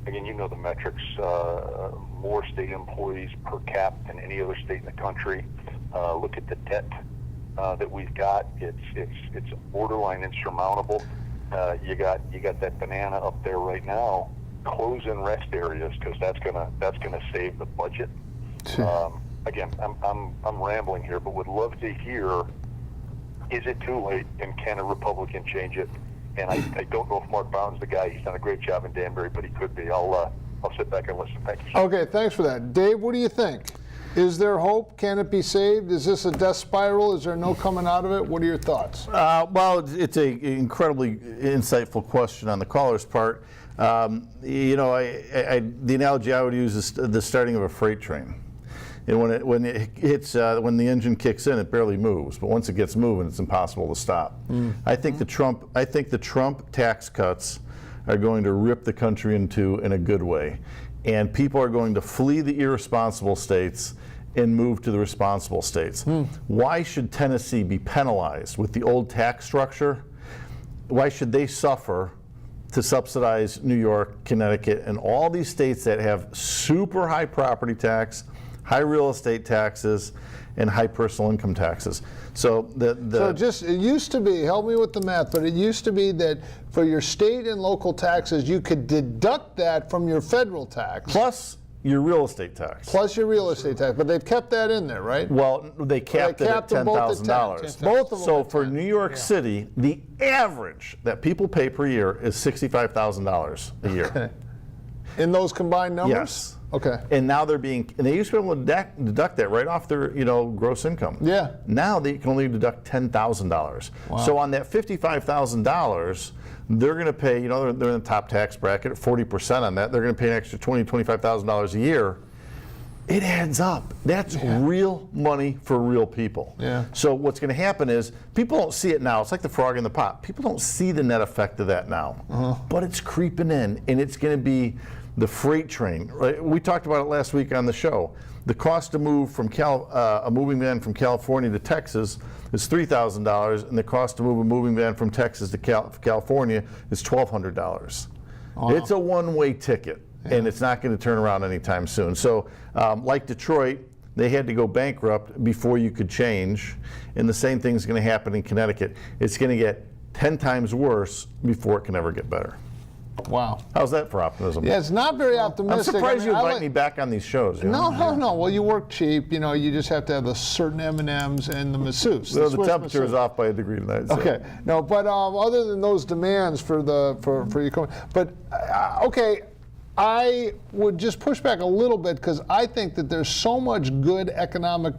again, you know the metrics, more state employees per cap than any other state in the country. Look at the debt that we've got. It's borderline insurmountable. You got that banana up there right now. Close and rest areas, because that's gonna save the budget. Again, I'm rambling here, but would love to hear, is it too late, and can a Republican change it? And I don't know if Mark Bowden's the guy. He's done a great job in Danbury, but he could be. I'll sit back and listen. Thank you, sir. Okay,
thanks for that. Dave, what do you think? Is there hope? Can it be saved? Is this a death spiral? Is there no coming out of it? What are your thoughts?
Well, it's an incredibly insightful question on the caller's part. The analogy I would use is the starting of a freight train. And when the engine kicks in, it barely moves. But once it gets moving, it's impossible to stop. I think the Trump tax cuts are going to rip the country in a good way. and people are going to flee the irresponsible states and move to the responsible states. Why should Tennessee be penalized with the old tax structure? Why should they suffer to subsidize New York, Connecticut, and all these states that have super high property tax, high real estate taxes, and high personal income taxes? So
it used to be, help me with the math, but it used to be that for your state and local taxes, you could deduct that from your federal tax.
plus your real estate tax.
Plus your real estate tax, but they've kept that in there, right?
Well, they capped it at
them both at
$10,000.
Both of them
So
at
for
10.
New York City, the average that people pay per year is $65,000 a year.
In those combined numbers?
Yes.
Okay.
And now and they used to be able to deduct that right off their, gross income.
Yeah.
Now they can only deduct $10,000.
Wow.
So on that $55,000, they're going to pay, they're in the top tax bracket, 40% on that. They're going to pay an extra $20,000, $25,000 a year. It adds up. That's real money for real people.
Yeah.
So what's going to happen is people don't see it now. It's like the frog in the pot. People don't see the net effect of that now. But it's creeping in, and it's going to be the freight train. Right? We talked about it last week on the show. The cost to move from a moving van from California to Texas is $3,000, and the cost to move a moving van from Texas to California is $1,200.
Wow.
It's a one-way ticket, and it's not going to turn around anytime soon. So, like Detroit, they had to go bankrupt before you could change, and the same thing is going to happen in Connecticut. It's going to get 10 times worse before it can ever get better.
Wow.
How's that for optimism?
Yeah, it's not very
I'm
optimistic.
surprised you
I
invite me back on these shows.
No. Well, you work cheap. You just have to have the certain M&Ms and the masseuse.
So the
Swiss
temperature is
masseuse.
off by a degree tonight. So.
Okay. No, but other than those demands for your but okay, I would just push back a little bit because I think that there's so much good economic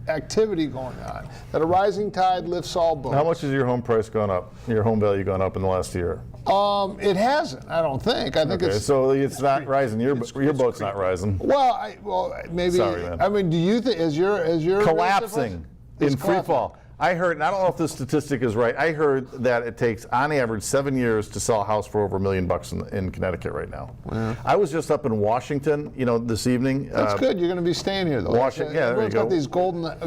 activity going on that a rising tide lifts all boats.
How much has your home price gone up? Your home value gone up in the last year?
It hasn't. I don't think. I think
Okay,
it's.
so it's not rising. Your boat's not rising.
Well, maybe.
Sorry, man.
I mean, do you think is your
Collapsing
It's
in free
collapsing.
fall. I heard, and I don't know if this statistic is right, I heard that it takes, on average, 7 years to sell a house for over $1 million in Connecticut right now. I was just up in Washington, this evening.
That's good. You're going to be staying here, though.
Washington, yeah, there you
Everyone's
go.
got these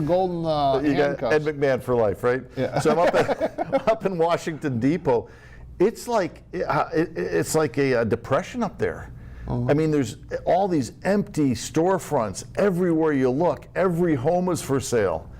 golden
You got
handcuffs.
Ed McMahon for life, right?
Yeah.
So I'm up in Washington Depot. It's like a depression up there. I mean, there's all these empty storefronts everywhere you look. Every home is for sale.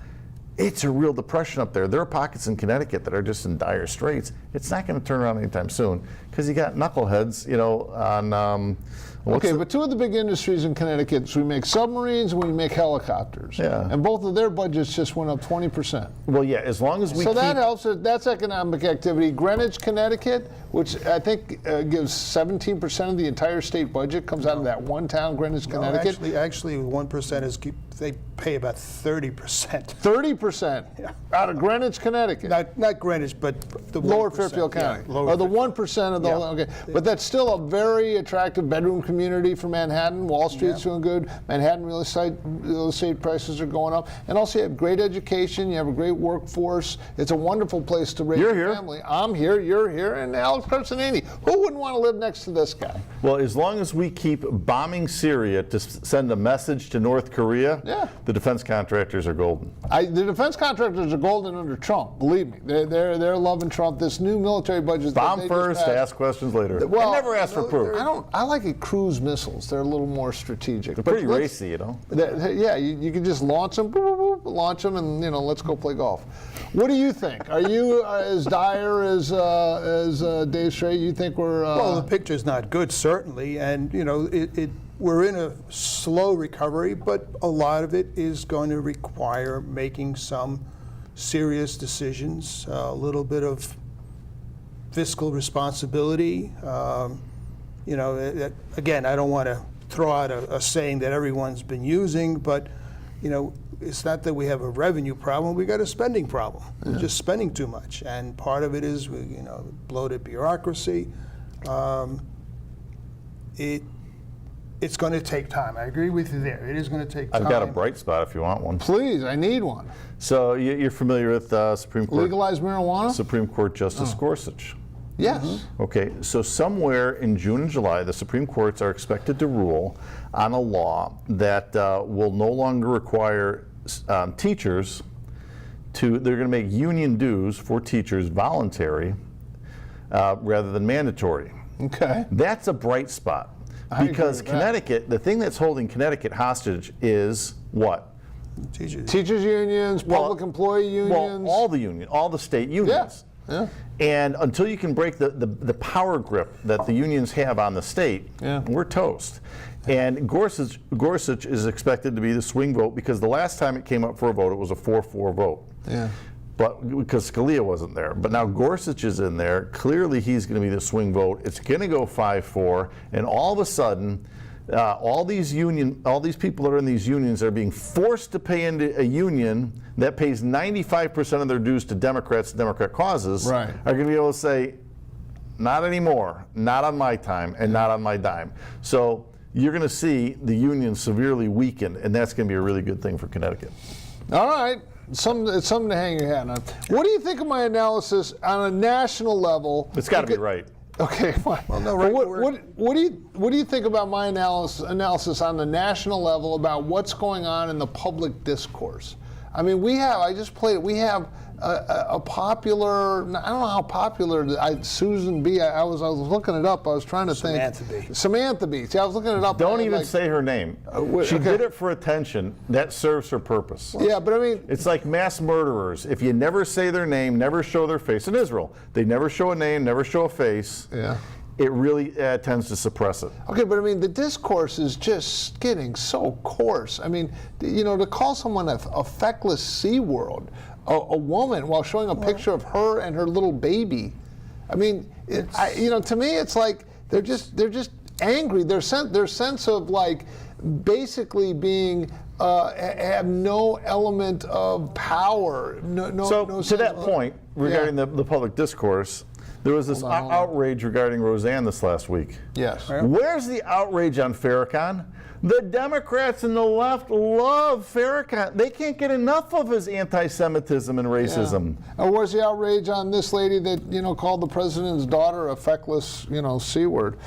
It's a real depression up there. There are pockets in Connecticut that are just in dire straits. It's not going to turn around anytime soon because you got knuckleheads, on.
But two of the big industries in Connecticut is we make submarines and we make helicopters.
Yeah.
And both of their budgets just went up 20%.
Well, yeah, as long as we
So
keep.
that helps. That's economic activity. Greenwich, Connecticut, which I think gives 17% of the entire state budget, comes out of that one town, Greenwich, Connecticut.
Actually, 1% is they pay about 30%.
30% out of Greenwich, Connecticut.
Not Greenwich, but the
Lower
1%,
Fairfield County,
yeah, lower
or the
Fairfield.
1% of the
Yeah.
whole. Okay, but that's still a very attractive bedroom community for Manhattan. Wall Street's doing good. Manhattan real estate prices are going up, and also you have great education. You have a great workforce. It's a wonderful place to raise
You're
your
here.
family. I'm here. You're here, and Alex Carcinini. Who wouldn't want to live next to this guy?
Well, as long as we keep bombing Syria to send a message to North Korea, the defense contractors are golden.
The defense contractors are golden under Trump. Believe me, they're loving Trump. This new military budget.
Bomb first, ask questions later.
Well,
I never ask for proof.
I like it cruise missiles. They're a little more strategic.
They're
But
pretty
let's-
racy,
Yeah, you can just launch them, boop, boop, boop, launch them, and let's go play golf. What do you think? Are you as dire as Dave Strait? You think we're?
Well, the picture's not good, certainly, and we're in a slow recovery, but a lot of it is going to require making some serious decisions, a little bit of fiscal responsibility. Again, I don't want to throw out a saying that everyone's been using, but it's not that we have a revenue problem; we got a spending problem. We're just spending too much, and part of it is bloated bureaucracy. It's going to take time. I agree with you there. It is going to take time.
I've got a bright spot if you want one.
Please, I need one.
So you're familiar with Supreme Court?
Legalize marijuana?
Supreme Court Justice Gorsuch.
Yes.
Okay, so somewhere in June and July, the Supreme Courts are expected to rule on a law that will no longer require teachers they're going to make union dues for teachers voluntary rather than mandatory.
Okay.
That's a bright spot
I
because
agree with that.
Connecticut, the thing that's holding Connecticut hostage is what?
Teachers unions, public employee unions.
Well, all the state unions.
Yeah.
And until you can break the power grip that the unions have on the state, we're toast. And Gorsuch is expected to be the swing vote because the last time it came up for a vote, it was a 4-4 vote.
Yeah.
But because Scalia wasn't there. But now Gorsuch is in there. Clearly he's going to be the swing vote. It's going to go 5-4. And all of a sudden, all these people that are in these unions are being forced to pay into a union that pays 95% of their dues to Democrats and Democrat causes,
Right.
are going to be able to say, not anymore, not on my time, and not on my dime. So you're going to see the union severely weakened, and that's going to be a really good thing for Connecticut.
All right. It's something to hang your hat on. What do you think of my analysis on a national level?
It's got to be right.
Okay, fine. Well, no, right. What do you think about my analysis on the national level about what's going on in the public discourse? I mean, I just played it. We have a popular, I don't know how popular, Susan B. I was looking it up. I was trying to think. Samantha B. See, I was looking it up.
Don't even say her name. She did it for attention. That serves her purpose.
Yeah, but I mean,
it's like mass murderers. If you never say their name, never show their face. In Israel, they never show a name, never show a face.
Yeah.
It really tends to suppress it.
Okay, but I mean, the discourse is just getting so coarse. I mean, to call someone a feckless C-word, a woman, while showing a picture of her and her little baby. I mean, to me, it's like they're just angry. Their sense of like basically being have no element of power.
To that point, regarding the public discourse, there was this outrage regarding Roseanne this last week.
Yes.
Where's the outrage on Farrakhan? The Democrats and the left love Farrakhan. They can't get enough of his anti-Semitism and racism.
Yeah. Where's the outrage on this lady that called the president's daughter a feckless C-word?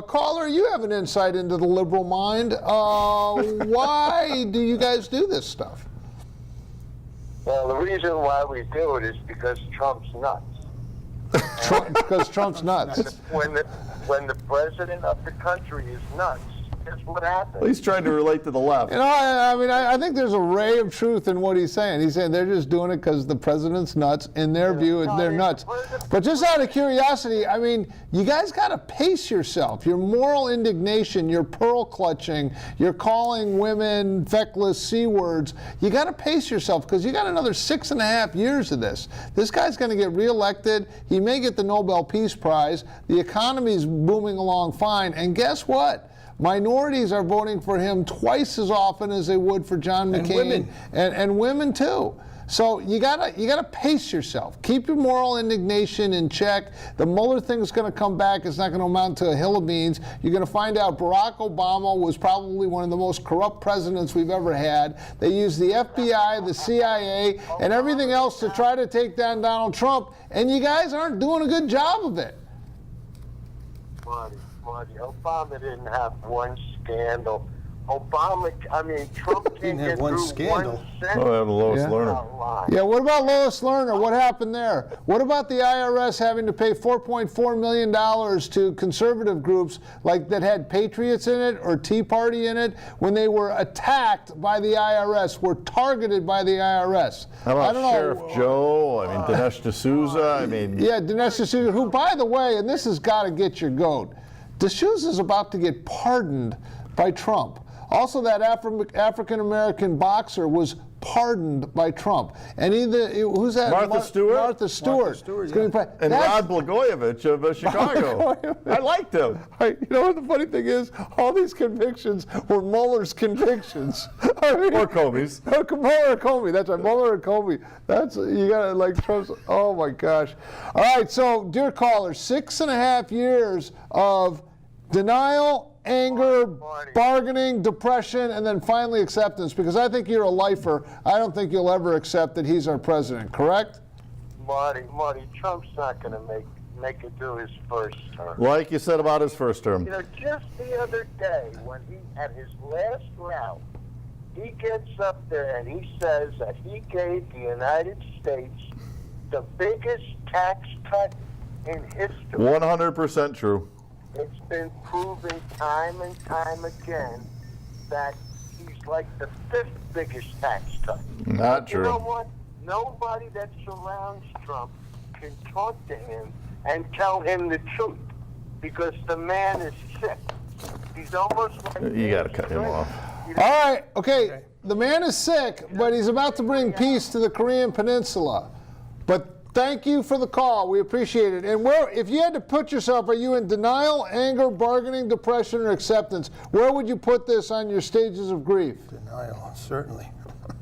Caller, you have an insight into the liberal mind. Why do you guys do this stuff?
Well, the reason why we do it is because Trump's nuts.
Because Trump's nuts.
When the president of the country is nuts, that's what happens.
He's trying to relate to the left.
I think there's a ray of truth in what he's saying. He's saying they're just doing it because the president's nuts. In their view, they're nuts. But just out of curiosity, I mean, you guys got to pace yourself. Your moral indignation, your pearl clutching, you're calling women feckless C-words. You got to pace yourself because you got another 6.5 years of this. This guy's going to get reelected. He may get the Nobel Peace Prize. The economy's booming along fine. And guess what? Minorities are voting for him twice as often as they would for John McCain, and women too. So you gotta pace yourself. Keep your moral indignation in check. The Mueller thing's going to come back. It's not going to amount to a hill of beans. You're going to find out Barack Obama was probably one of the most corrupt presidents we've ever had. They used the FBI, the CIA, and everything else to try to take down Donald Trump, and you guys aren't doing a good job of it.
Marty, Obama didn't have one scandal. Trump can't get
one
through
scandal.
one sentence.
Oh, the Lois Lerner.
Yeah, what about Lois Lerner? What happened there? What about the IRS having to pay $4.4 million to conservative groups like that had Patriots in it or Tea Party in it when they were attacked by the IRS, were targeted by the IRS?
How about Sheriff Joe? Dinesh D'Souza?
Yeah, Dinesh D'Souza, who, by the way, and this has got to get your goat, D'Souza is about to get pardoned by Trump. Also, that African-American boxer was pardoned by Trump. And who's that?
Martha Stewart?
Martha Stewart.
And Rod Blagojevich of Chicago. I liked him.
You know what the funny thing is? All these convictions were Mueller's convictions.
Or Comey's.
Mueller and Comey. That's right. Mueller and Comey. You got to like Trump's. Oh my gosh. All right. So, dear caller, 6.5 years of denial, anger, bargaining, depression, and then finally acceptance, because I think you're a lifer. I don't think you'll ever accept that he's our president, correct?
Marty, Trump's not going to make make it through his first term.
Like you said about his first term.
You know, just the other day when he at his last round, he gets up there and he says that he gave the United States the biggest tax cut in history.
100% true.
It's been proven time and time again that he's like the 5th biggest tax cut.
Not true.
You know what? Nobody that surrounds Trump can talk to him and tell him the truth because the man is sick. He's almost like...
You got to cut him off.
All right, okay. The man is sick, but he's about to bring peace to the Korean Peninsula. But thank you for the call. We appreciate it. And where, if you had to put yourself, are you in denial, anger, bargaining, depression, or acceptance? Where would you put this on your stages of grief?
Denial, certainly.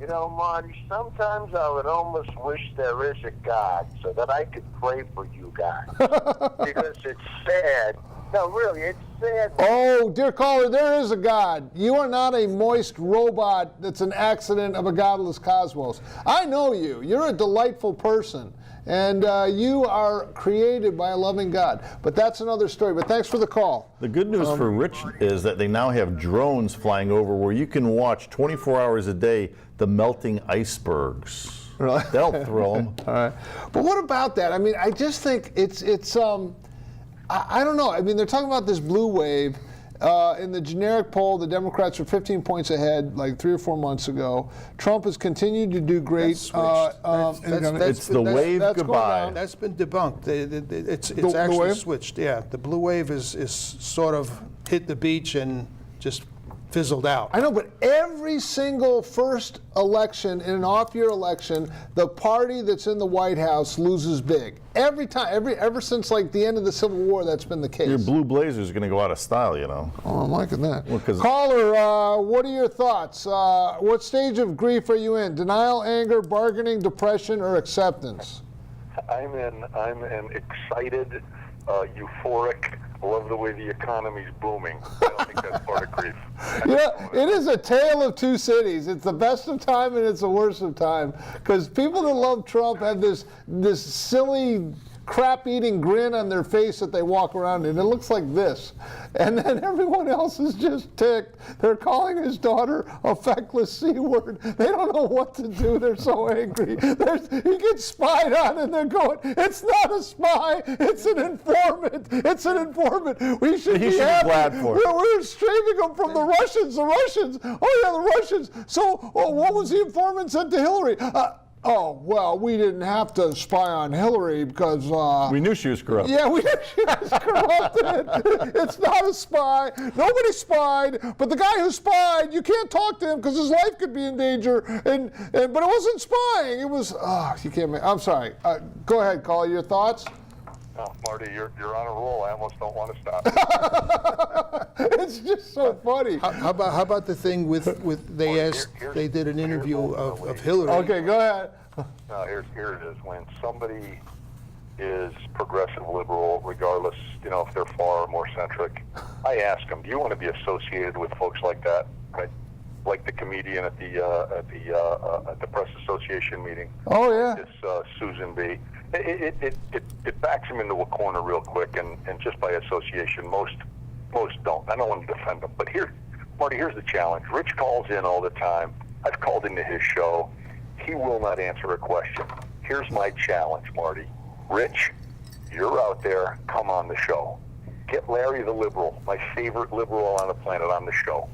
You know, Marty, sometimes I would almost wish there is a God so that I could pray for you guys. Because it's sad. No, really, it's sad.
Oh, dear caller, there is a God. You are not a moist robot that's an accident of a godless cosmos. I know you. You're a delightful person. And you are created by a loving God. But that's another story. But thanks for the call.
The good news for Rich is that they now have drones flying over where you can watch 24 hours a day the melting icebergs.
Really?
That'll thrill them.
All right. But what about that? I mean, I just think it's I don't know. I mean, they're talking about this blue wave. In the generic poll, the Democrats were 15 points ahead like 3 or 4 months ago. Trump has continued to do great.
It's the wave goodbye.
That's been debunked. It's actually
wave?
switched. Yeah, the blue wave is sort of hit the beach and just fizzled out.
I know, but every single first election in an off-year election, the party that's in the White House loses big. Every time, ever since like the end of the Civil War, that's been the case.
Your blue blazer's going to go out of style, you know.
Oh, I'm liking that.
Well, 'cause-
Caller, what are your thoughts? What stage of grief are you in? Denial, anger, bargaining, depression, or acceptance?
I'm in excited, euphoric, love the way the economy's booming. I don't think that's part of grief.
Yeah, it is a tale of two cities. It's the best of time and it's the worst of time. Because people that love Trump have this silly crap-eating grin on their face that they walk around in. It looks like this. And then everyone else is just ticked. They're calling his daughter a feckless C word. They don't know what to do. They're so angry. He gets spied on and they're going, it's not a spy, it's an informant. It's an informant. We should
He
be
should be
happy.
glad for it.
We're streaming them from the Russians. The Russians. Oh, yeah, the Russians. So what was the informant sent to Hillary? Oh, well, we didn't have to spy on Hillary because...
we knew she was corrupt.
Yeah, we knew she was corrupted. It's not a spy. Nobody spied. But the guy who spied, you can't talk to him because his life could be in danger. But it wasn't spying. It was... Oh, you can't make... I'm sorry. Go ahead, caller. Your thoughts?
Oh, Marty, you're on a roll. I almost don't want to stop.
It's just so funny.
How about the thing with they did an interview of Hillary.
Okay, go ahead.
Here it is. When somebody is progressive liberal, regardless, if they're far or more centric, I ask them, do you want to be associated with folks like that, right? Like the comedian at the press association meeting.
Oh, yeah.
This Susan B. It backs him into a corner real quick, and just by association, most don't. I don't want to defend them, but Marty, here's the challenge. Rich calls in all the time. I've called into his show. He will not answer a question. Here's my challenge, Marty. Rich, you're out there. Come on the show. Get Larry the liberal, my favorite liberal on the planet, on the show.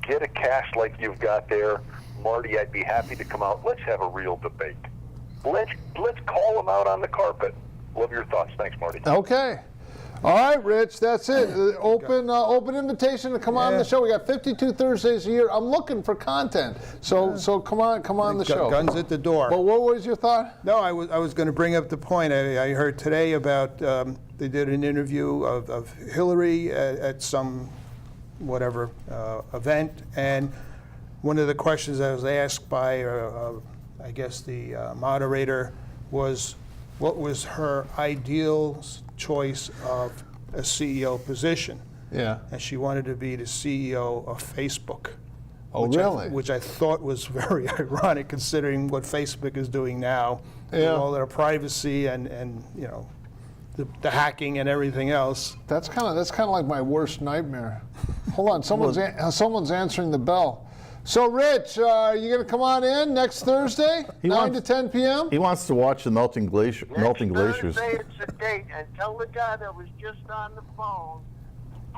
Get a cast like you've got there. Marty, I'd be happy to come out. Let's have a real debate. Let's call them out on the carpet. Love your thoughts. Thanks, Marty.
Okay. All right, Rich, that's it. Open invitation to come on the show. We got 52 Thursdays a year. I'm looking for content. So come on the show.
Guns at the door.
But what was your thought?
No, I was going to bring up the point. I heard today about they did an interview of Hillary at some whatever event, and one of the questions I was asked by I guess the moderator was, what was her ideal choice of a CEO position?
Yeah.
And she wanted to be the CEO of Facebook.
Oh, really?
Which I thought was very ironic, considering what Facebook is doing now, with
Yeah.
all their privacy and the hacking and everything else.
That's kind of like my worst nightmare. Hold on, someone's answering the bell. So, Rich, are you going to come on in next Thursday, 9 to 10 p.m.?
He wants to watch the melting glaciers.
Thursday, it's a date, and tell the guy that was just on the phone,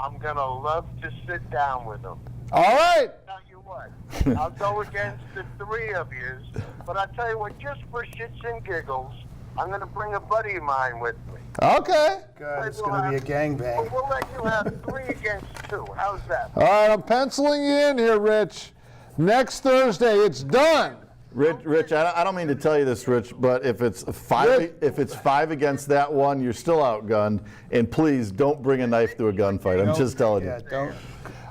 I'm going to love to sit down with him.
All right.
Tell you what, I'll go against the three of yous, but I'll tell you what, just for shits and giggles, I'm going to bring a buddy of mine with me.
Okay.
God, it's going to be a gangbang.
We'll let you have 3 against 2. How's that?
All right, I'm penciling you in here, Rich. Next Thursday, it's done.
Rich, I don't mean to tell you this, Rich, but if it's five against that one, you're still outgunned. And please don't bring a knife to a gunfight. I'm just telling you.
Don't.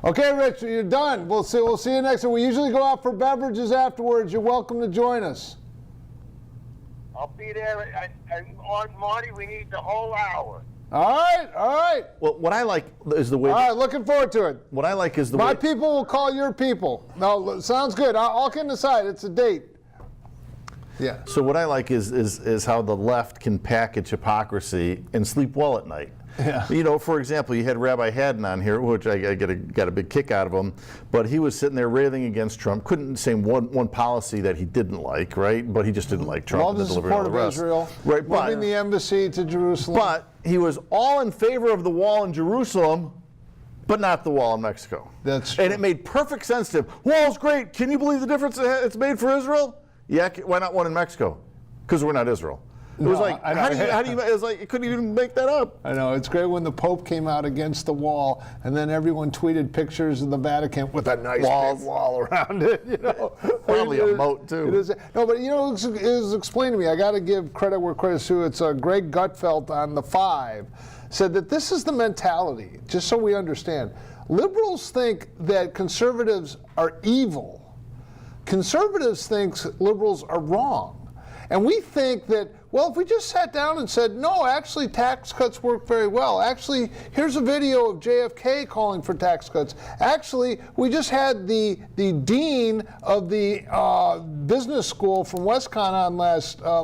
Okay, Rich, you're done. We'll see you next time. We usually go out for beverages afterwards. You're welcome to join us.
I'll be there, and Marty, we need the whole hour.
All right.
Well, what I like is the way.
All right, looking forward to it.
What I like is the way.
My people will call your people. No, sounds good. All kidding aside, it's a date. Yeah.
So what I like is how the left can package hypocrisy and sleep well at night.
Yeah.
You know, for example, you had Rabbi Haddon on here, which I got a big kick out of him, but he was sitting there railing against Trump. Couldn't say one policy that he didn't like, right? But he just didn't like Trump.
Love the support of Israel.
Right,
moving the embassy to Jerusalem.
But he was all in favor of the wall in Jerusalem, but not the wall in Mexico.
That's true.
And it made perfect sense to him. Wall's great. Can you believe the difference it's made for Israel? Yeah. Why not one in Mexico? Because we're not Israel. It was like, how do you, it was like, you couldn't even make that up.
I know, it's great when the Pope came out against the wall and then everyone tweeted pictures of the Vatican with a nice big wall around it, you know.
Probably a moat, too.
It is, no, but you know, it was explained to me, I got to give credit where credit's due. It's Greg Gutfeld on The Five said that this is the mentality, just so we understand. Liberals think that conservatives are evil. Conservatives think liberals are wrong. And we think that, well, if we just sat down and said, no, actually tax cuts work very well. Actually, here's a video of JFK calling for tax cuts. Actually, we just had the dean of the business school from WestCon on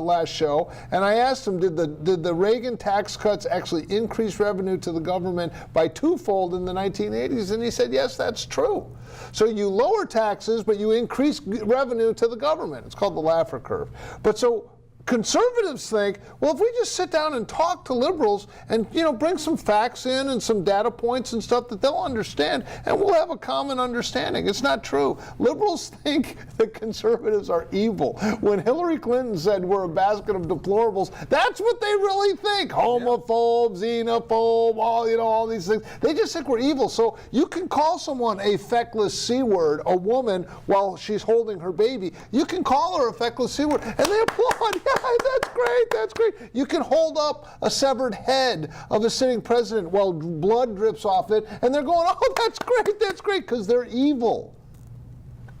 last show, and I asked him, did the Reagan tax cuts actually increase revenue to the government by twofold in the 1980s? And he said, yes, that's true. So you lower taxes, but you increase revenue to the government. It's called the Laffer curve. But so conservatives think, well, if we just sit down and talk to liberals and, you know, bring some facts in and some data points and stuff that they'll understand, and we'll have a common understanding. It's not true. Liberals think that conservatives are evil. When Hillary Clinton said we're a basket of deplorables, that's what they really think. Homophobe, xenophobe, all these things. They just think we're evil. So you can call someone a feckless C word, a woman, while she's holding her baby. You can call her a feckless C word, and they applaud. Yeah, that's great. You can hold up a severed head of a sitting president while blood drips off it, and they're going, oh, that's great, because they're evil.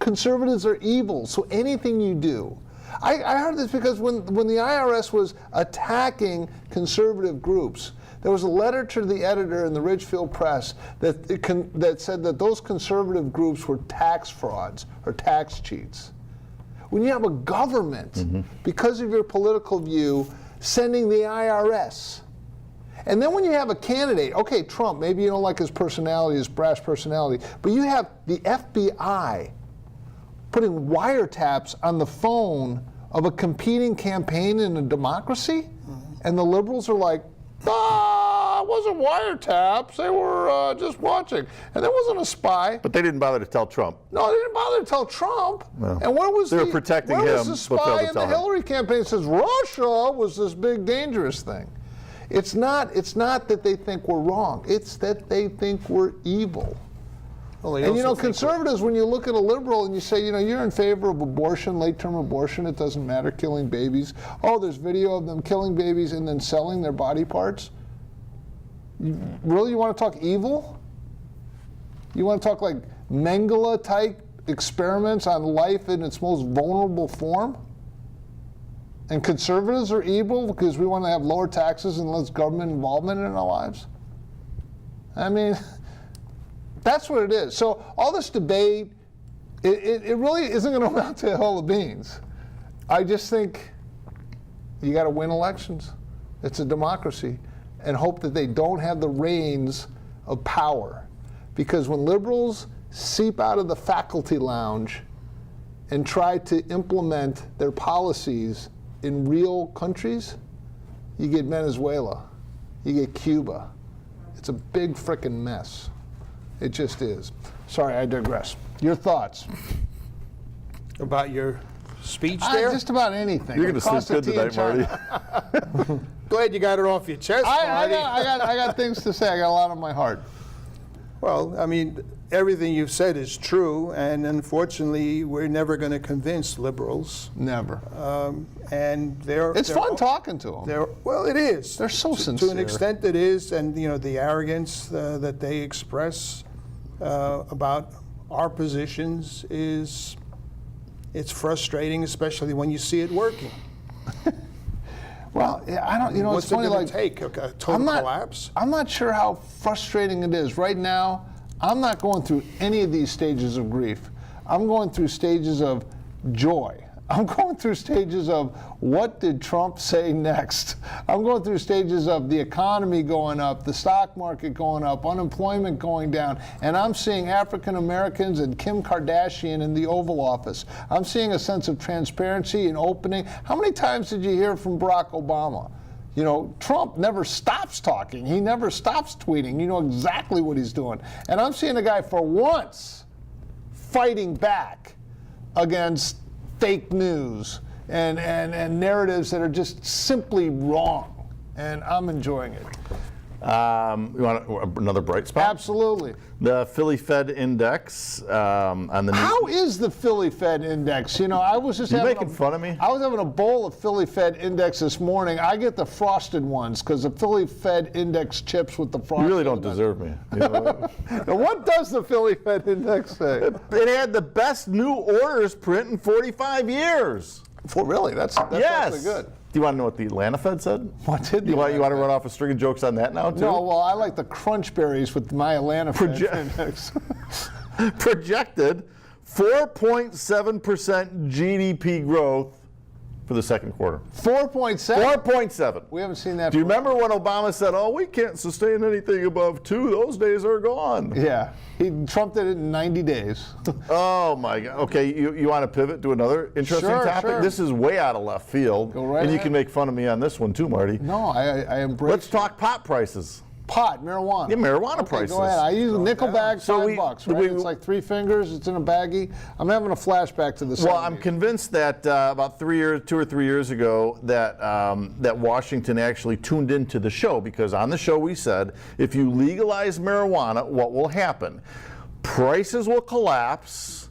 Conservatives are evil, so anything you do. I heard this because when the IRS was attacking conservative groups, there was a letter to the editor in the Ridgefield Press that said that those conservative groups were tax frauds or tax cheats. When you have a government, because of your political view, sending the IRS. And then when you have a candidate, okay, Trump, maybe you don't like his personality, his brash personality, but you have the FBI putting wiretaps on the phone of a competing campaign in a democracy, and the liberals are like, it wasn't wiretaps, they were just watching. And there wasn't a spy.
But they didn't bother to tell Trump.
No, they didn't bother to tell Trump.
No.
And where was
they were protecting him,
was the spy in the Hillary campaign says Russia was this big dangerous thing? It's not that they think we're wrong. It's that they think we're evil.
Well,
and you know, conservatives, when you look at a liberal and you say, you know, you're in favor of abortion, late-term abortion, it doesn't matter, killing babies. Oh, there's video of them killing babies and then selling their body parts. Really, you want to talk evil? You want to talk like Mengele-type experiments on life in its most vulnerable form? And conservatives are evil because we want to have lower taxes and less government involvement in our lives? I mean, that's what it is. So all this debate, it really isn't going to amount to a hill of beans. I just think you got to win elections. It's a democracy. and hope that they don't have the reins of power. Because when liberals seep out of the faculty lounge and try to implement their policies in real countries, you get Venezuela, you get Cuba. It's a big frickin' mess. It just is. Sorry, I digress. Your thoughts?
About your speech there?
Just about anything.
You're going to sleep good tonight, Marty.
Glad you got it off your chest,
I
Marty.
got things to say. I got a lot on my heart.
Well, I mean, everything you've said is true, and unfortunately, we're never going to convince liberals.
Never.
And
It's fun talking to them.
Well, it is.
They're so
To
sincere.
an extent, it is, and the arrogance that they express about our positions it's frustrating, especially when you see it working.
Well, I don't.
What's
It's funny.
it going
Like
to take? A total collapse?
I'm not sure how frustrating it is right now. I'm not going through any of these stages of grief. I'm going through stages of joy. I'm going through stages of what did Trump say next? I'm going through stages of the economy going up, the stock market going up, unemployment going down, and I'm seeing African Americans and Kim Kardashian in the Oval Office. I'm seeing a sense of transparency and opening. How many times did you hear from Barack Obama? Trump never stops talking. He never stops tweeting. You know exactly what he's doing. And I'm seeing a guy for once fighting back against fake news and narratives that are just simply wrong. And I'm enjoying it.
You want another bright spot?
Absolutely.
The Philly Fed Index on the
How is the Philly Fed Index? I was just
making fun of me?
I was having a bowl of Philly Fed Index this morning. I get the frosted ones because the Philly Fed Index chips with the frosted.
You really don't deserve me.
Now, what does the Philly Fed Index say?
It had the best new orders print in 45 years.
Really? That's actually good.
Do you want to know what the Atlanta Fed said?
What did
you want to run off a string of jokes on that now, too?
No, well, I like the crunch berries with my Atlanta Fed Index.
Projected 4.7% GDP growth for the second quarter.
4.7?
4.7.
We haven't seen that.
Do you remember when Obama said, we can't sustain anything above 2? Those days are gone.
Yeah. Trump did it in 90 days.
Oh, my God. Okay, you want to pivot to another interesting topic?
Sure.
This is way out of left field.
Go right
and you
ahead.
can make fun of me on this one, too, Marty.
No, I embrace
Let's talk pot prices.
Pot, marijuana.
Yeah, marijuana prices.
Go ahead. I use a nickel bag, $5, right?
we-
It's like 3 fingers. It's in a baggie. I'm having a flashback to the 70s.
Well, I'm convinced that about 2 or 3 years ago that that Washington actually tuned into the show, because on the show we said if you legalize marijuana, what will happen? Prices will collapse.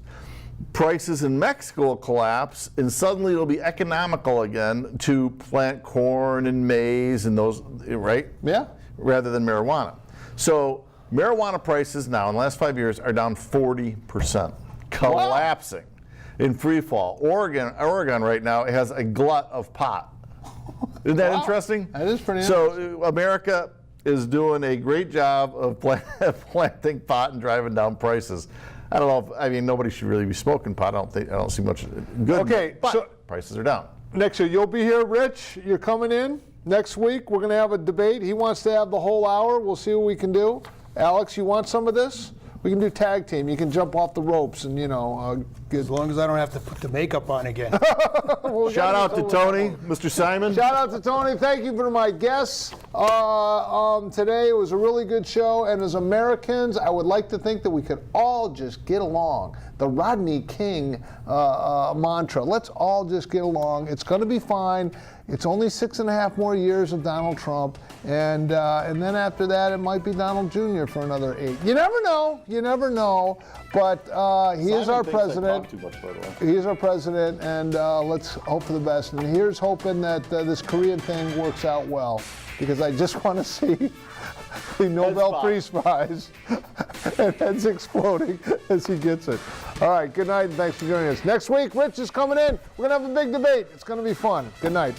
Prices in Mexico will collapse, and suddenly it'll be economical again to plant corn and maize and those, right?
Yeah.
Rather than marijuana. So marijuana prices now in the last 5 years are down 40%, collapsing in free fall. Oregon right now has a glut of pot. Isn't that interesting?
That is pretty interesting.
So America is doing a great job of planting pot and driving down prices. I don't know nobody should really be smoking pot. I don't see much good.
Okay,
but
so
prices are down.
next year, you'll be here, Rich. You're coming in. Next week, we're going to have a debate. He wants to have the whole hour. We'll see what we can do. Alex, you want some of this? We can do tag team. You can jump off the ropes and, get.
As long as I don't have to put the makeup on again.
Shout out to Tony, Mr. Simon.
Shout out to Tony. Thank you for my guests today. It was a really good show. And as Americans, I would like to think that we could all just get along. The Rodney King mantra. Let's all just get along. It's going to be fine. It's only 6.5 more years of Donald Trump. And then after that, it might be Donald Jr. for another 8. You never know. You never know. But he is our president.
Too much, by the way.
He is our president, and let's hope for the best. And here's hoping that this Korean thing works out well, because I just want to see the Nobel Peace Prize and heads exploding as he gets it. All right, good night, and thanks for joining us. Next week, Rich is coming in. We're going to have a big debate. It's going to be fun. Good night.